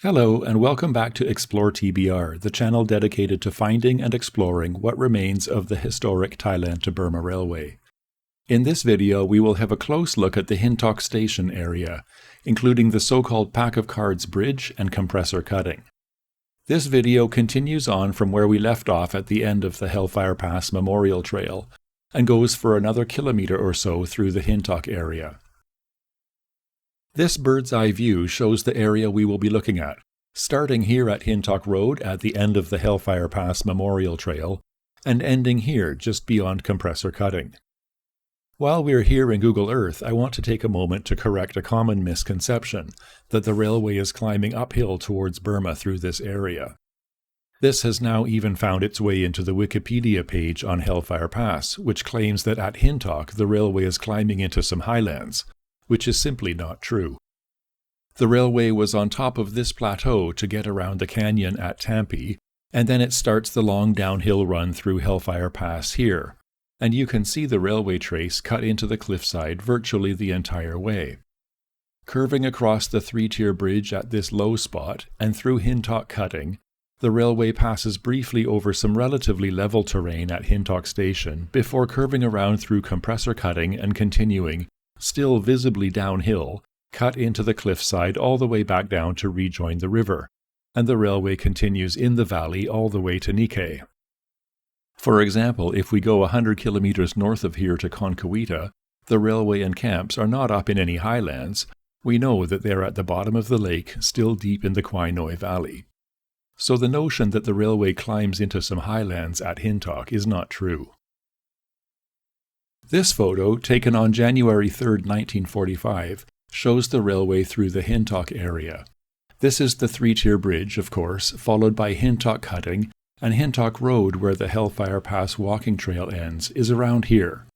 Hello, and welcome back to Explore TBR, the channel dedicated to finding and exploring what remains of the historic Thailand-Burma Railway. In this video, we will have a close look at the Hintok Station area, including the so-called Pack of Cards Bridge and Compressor Cutting. This video continues on from where we left off at the end of the Hellfire Pass Memorial Trail, and goes for another kilometre or so through the Hintok area. This bird's-eye view shows the area we will be looking at, starting here at Hintok Road at the end of the Hellfire Pass Memorial Trail, and ending here just beyond Compressor Cutting. While we're here in Google Earth, I want to take a moment to correct a common misconception that the railway is climbing uphill towards Burma through this area. This has now even found its way into the Wikipedia page on Hellfire Pass, which claims that at Hintok the railway is climbing into some highlands, which is simply not true. The railway was on top of this plateau to get around the canyon at Tampi, and then it starts the long downhill run through Hellfire Pass here, and you can see the railway trace cut into the cliffside virtually the entire way. Curving across the three-tier bridge at this low spot and through Hintok Cutting, the railway passes briefly over some relatively level terrain at Hintok Station before curving around through Compressor Cutting and continuing, still visibly downhill, cut into the cliffside all the way back down to rejoin the river, and the railway continues in the valley all the way to Nikkei. For example, if we go 100 kilometers north of here to Konkawita, the railway and camps are not up in any highlands. We know that they're at the bottom of the lake, still deep in the Kwai Noi Valley. So the notion that the railway climbs into some highlands at Hintok is not true. This photo, taken on January 3, 1945, shows the railway through the Hintok area. This is the three-tier bridge, of course, followed by Hintok Cutting, and Hintok Road, where the Hellfire Pass walking trail ends, is around here.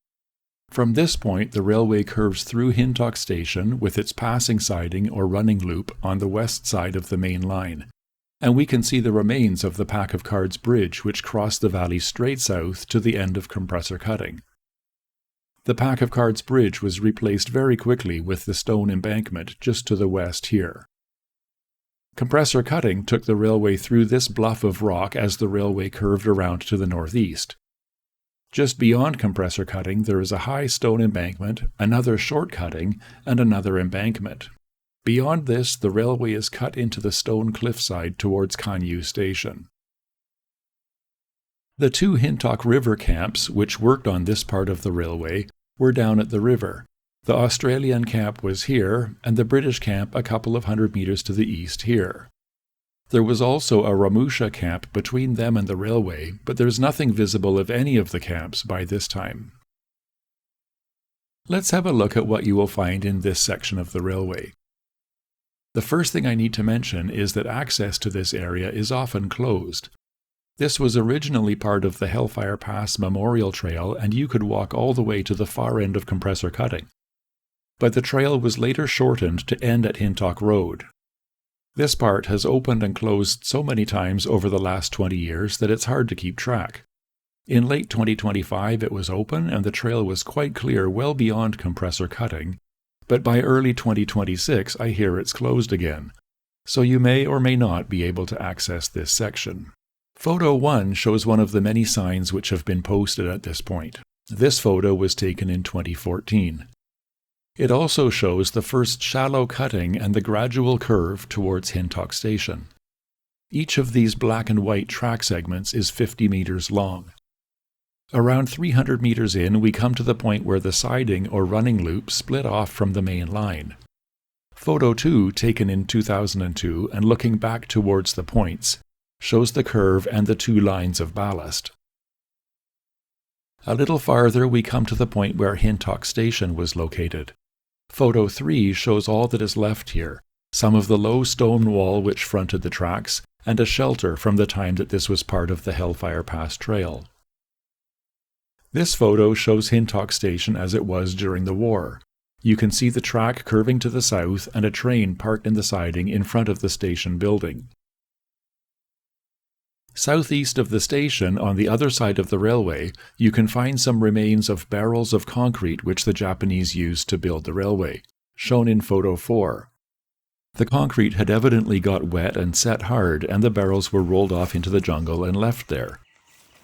From this point, the railway curves through Hintok Station with its passing siding or running loop on the west side of the main line, and we can see the remains of the Pack of Cards Bridge which cross the valley straight south to the end of Compressor Cutting. The Pack of Cards Bridge was replaced very quickly with the stone embankment just to the west here. Compressor Cutting took the railway through this bluff of rock as the railway curved around to the northeast. Just beyond Compressor Cutting there is a high stone embankment, another short cutting, and another embankment. Beyond this, the railway is cut into the stone cliffside towards Kanyu Station. The two Hintok River camps, which worked on this part of the railway, were down at the river. The Australian camp was here, and the British camp a couple of 100 meters to the east here. There was also a Ramusha camp between them and the railway, but there's nothing visible of any of the camps by this time. Let's have a look at what you will find in this section of the railway. The first thing I need to mention is that access to this area is often closed. This was originally part of the Hellfire Pass Memorial Trail, and you could walk all the way to the far end of Compressor Cutting. But the trail was later shortened to end at Hintok Road. This part has opened and closed so many times over the last 20 years that it's hard to keep track. In late 2025 it was open and the trail was quite clear well beyond Compressor Cutting, but by early 2026 I hear it's closed again, so you may or may not be able to access this section. Photo 1 shows one of the many signs which have been posted at this point. This photo was taken in 2014. It also shows the first shallow cutting and the gradual curve towards Hintok Station. Each of these black and white track segments is 50 meters long. Around 300 meters in, we come to the point where the siding or running loop split off from the main line. Photo 2, taken in 2002 and looking back towards the points, shows the curve and the two lines of ballast. A little farther we come to the point where Hintok Station was located. Photo 3 shows all that is left here, some of the low stone wall which fronted the tracks, and a shelter from the time that this was part of the Hellfire Pass Trail. This photo shows Hintok Station as it was during the war. You can see the track curving to the south and a train parked in the siding in front of the station building. Southeast of the station, on the other side of the railway, you can find some remains of barrels of concrete which the Japanese used to build the railway, shown in photo 4. The concrete had evidently got wet and set hard, and the barrels were rolled off into the jungle and left there.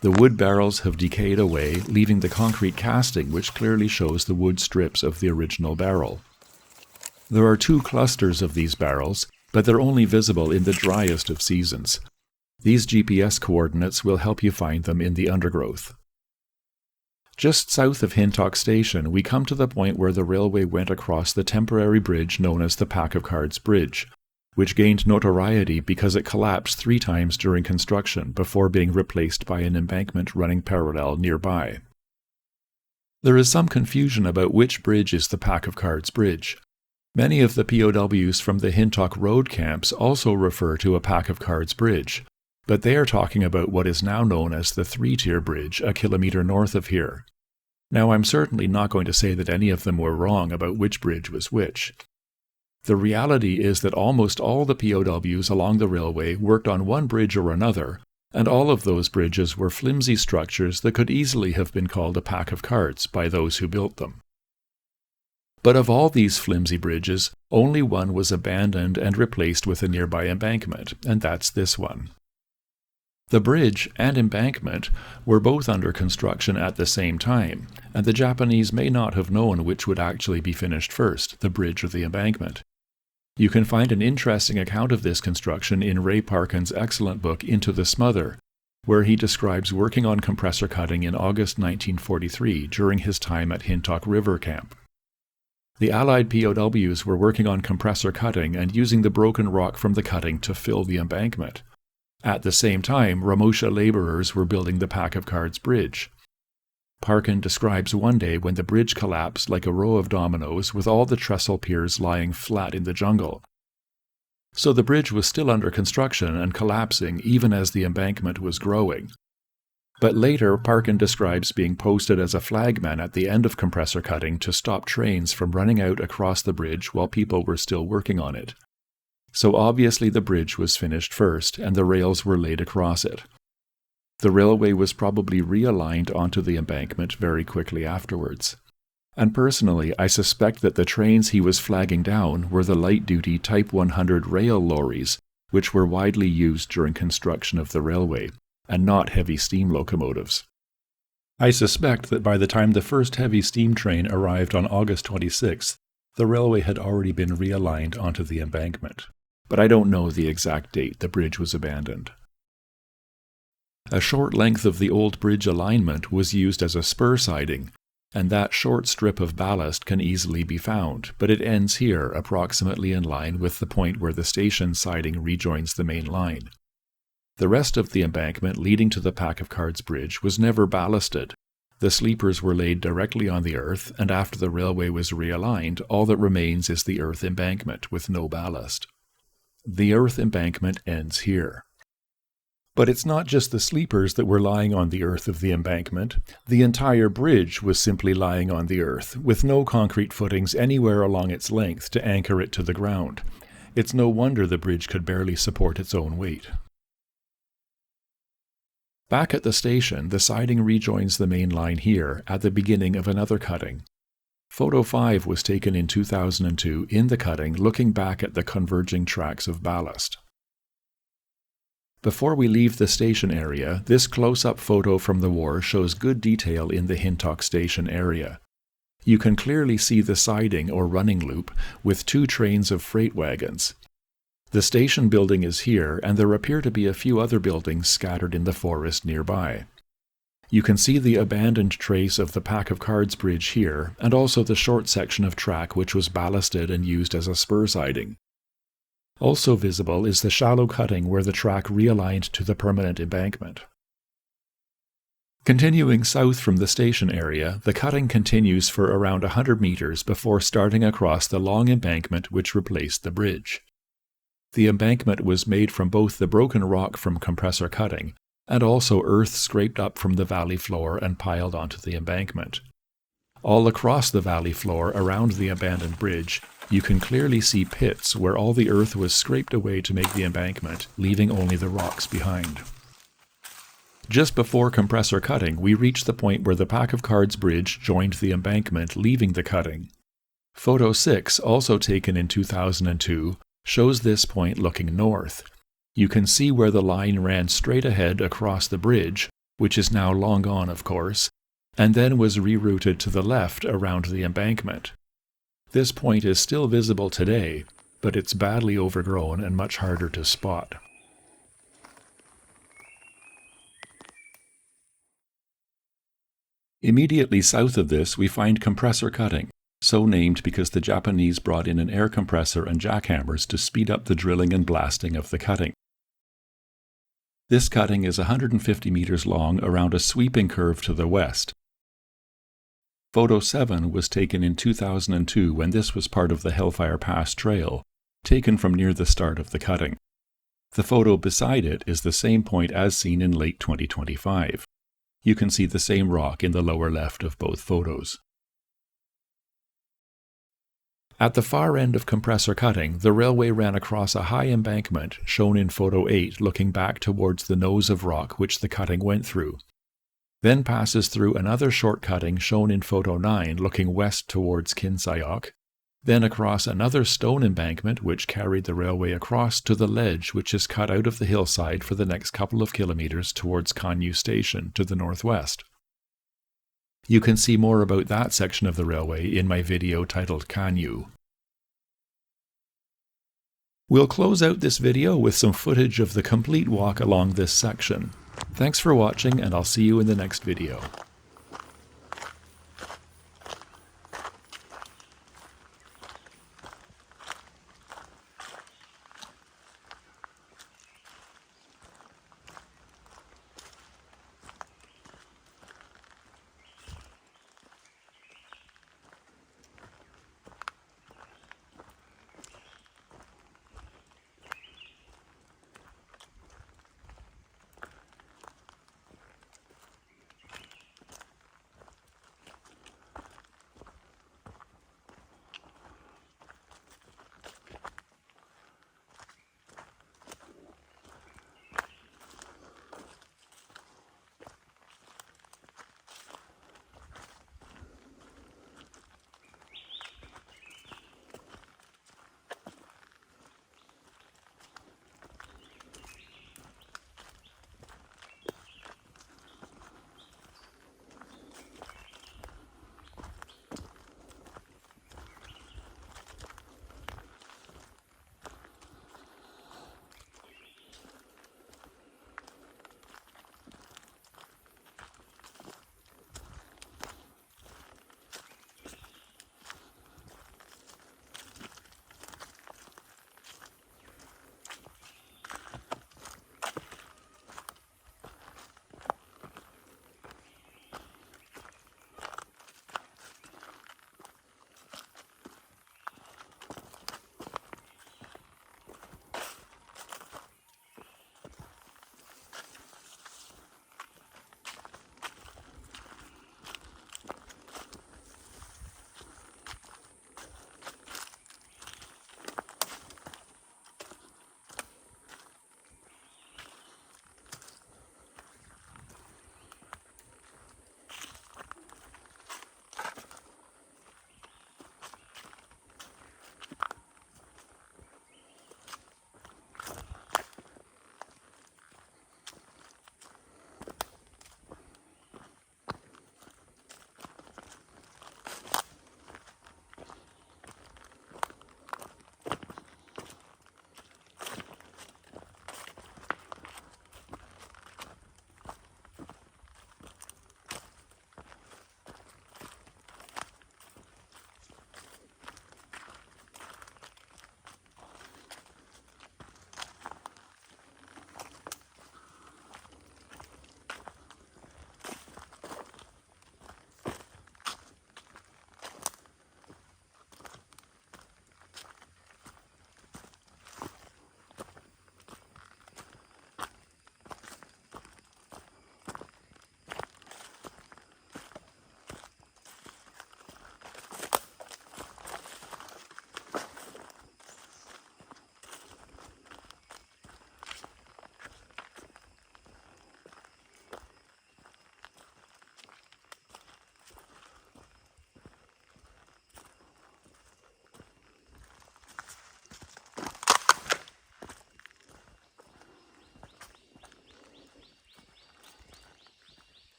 The wood barrels have decayed away, leaving the concrete casting, which clearly shows the wood strips of the original barrel. There are 2 clusters of these barrels, but they're only visible in the driest of seasons. These GPS coordinates will help you find them in the undergrowth. Just south of Hintok Station, we come to the point where the railway went across the temporary bridge known as the Pack of Cards Bridge, which gained notoriety because it collapsed 3 times during construction before being replaced by an embankment running parallel nearby. There is some confusion about which bridge is the Pack of Cards Bridge. Many of the POWs from the Hintok Road camps also refer to a Pack of Cards Bridge, but they are talking about what is now known as the 3-tier bridge a kilometre north of here. Now, I'm certainly not going to say that any of them were wrong about which bridge was which. The reality is that almost all the POWs along the railway worked on one bridge or another, and all of those bridges were flimsy structures that could easily have been called a pack of cards by those who built them. But of all these flimsy bridges, only one was abandoned and replaced with a nearby embankment, and that's this one. The bridge and embankment were both under construction at the same time, and the Japanese may not have known which would actually be finished first, the bridge or the embankment. You can find an interesting account of this construction in Ray Parkin's excellent book Into the Smother, where he describes working on compressor cutting in August 1943 during his time at Hintok River Camp. The Allied POWs were working on compressor cutting and using the broken rock from the cutting to fill the embankment. At the same time, Ramosha labourers were building the Pack of Cards Bridge. Parkin describes one day when the bridge collapsed like a row of dominoes with all the trestle piers lying flat in the jungle. So the bridge was still under construction and collapsing even as the embankment was growing. But later, Parkin describes being posted as a flagman at the end of compressor cutting to stop trains from running out across the bridge while people were still working on it. So obviously the bridge was finished first, and the rails were laid across it. The railway was probably realigned onto the embankment very quickly afterwards. And personally, I suspect that the trains he was flagging down were the light-duty Type 100 rail lorries, which were widely used during construction of the railway, and not heavy steam locomotives. I suspect that by the time the first heavy steam train arrived on August 26th, the railway had already been realigned onto the embankment. But I don't know the exact date the bridge was abandoned. A short length of the old bridge alignment was used as a spur siding, and that short strip of ballast can easily be found, but it ends here, approximately in line with the point where the station siding rejoins the main line. The rest of the embankment leading to the Pack of Cards Bridge was never ballasted. The sleepers were laid directly on the earth, and after the railway was realigned, all that remains is the earth embankment with no ballast. The earth embankment ends here. But it's not just the sleepers that were lying on the earth of the embankment. The entire bridge was simply lying on the earth, with no concrete footings anywhere along its length to anchor it to the ground. It's no wonder the bridge could barely support its own weight. Back at the station, the siding rejoins the main line here, at the beginning of another cutting. Photo 5 was taken in 2002 in the cutting, looking back at the converging tracks of ballast. Before we leave the station area, this close-up photo from the war shows good detail in the Hintok Station area. You can clearly see the siding or running loop with 2 trains of freight wagons. The station building is here, and there appear to be a few other buildings scattered in the forest nearby. You can see the abandoned trace of the Pack of Cards Bridge here, and also the short section of track which was ballasted and used as a spur siding. Also visible is the shallow cutting where the track realigned to the permanent embankment. Continuing south from the station area, the cutting continues for around 100 meters before starting across the long embankment which replaced the bridge. The embankment was made from both the broken rock from compressor cutting and also earth scraped up from the valley floor and piled onto the embankment. All across the valley floor around the abandoned bridge, you can clearly see pits where all the earth was scraped away to make the embankment, leaving only the rocks behind. Just before compressor cutting, we reached the point where the Pack of Cards Bridge joined the embankment, leaving the cutting. Photo 6, also taken in 2002, shows this point looking north. You can see where the line ran straight ahead across the bridge, which is now long gone of course, and then was rerouted to the left around the embankment. This point is still visible today, but it's badly overgrown and much harder to spot. Immediately south of this we find Compressor Cutting, so named because the Japanese brought in an air compressor and jackhammers to speed up the drilling and blasting of the cutting. This cutting is 150 meters long around a sweeping curve to the west. Photo 7 was taken in 2002 when this was part of the Hellfire Pass Trail, taken from near the start of the cutting. The photo beside it is the same point as seen in late 2025. You can see the same rock in the lower left of both photos. At the far end of Compressor Cutting, the railway ran across a high embankment, shown in photo 8 looking back towards the nose of rock which the cutting went through. Then passes through another short cutting shown in photo 9 looking west towards Kinsayok, then across another stone embankment which carried the railway across to the ledge which is cut out of the hillside for the next couple of kilometers towards Hintok Station to the northwest. You can see more about that section of the railway in my video titled Kanyu. We'll close out this video with some footage of the complete walk along this section. Thanks for watching, and I'll see you in the next video.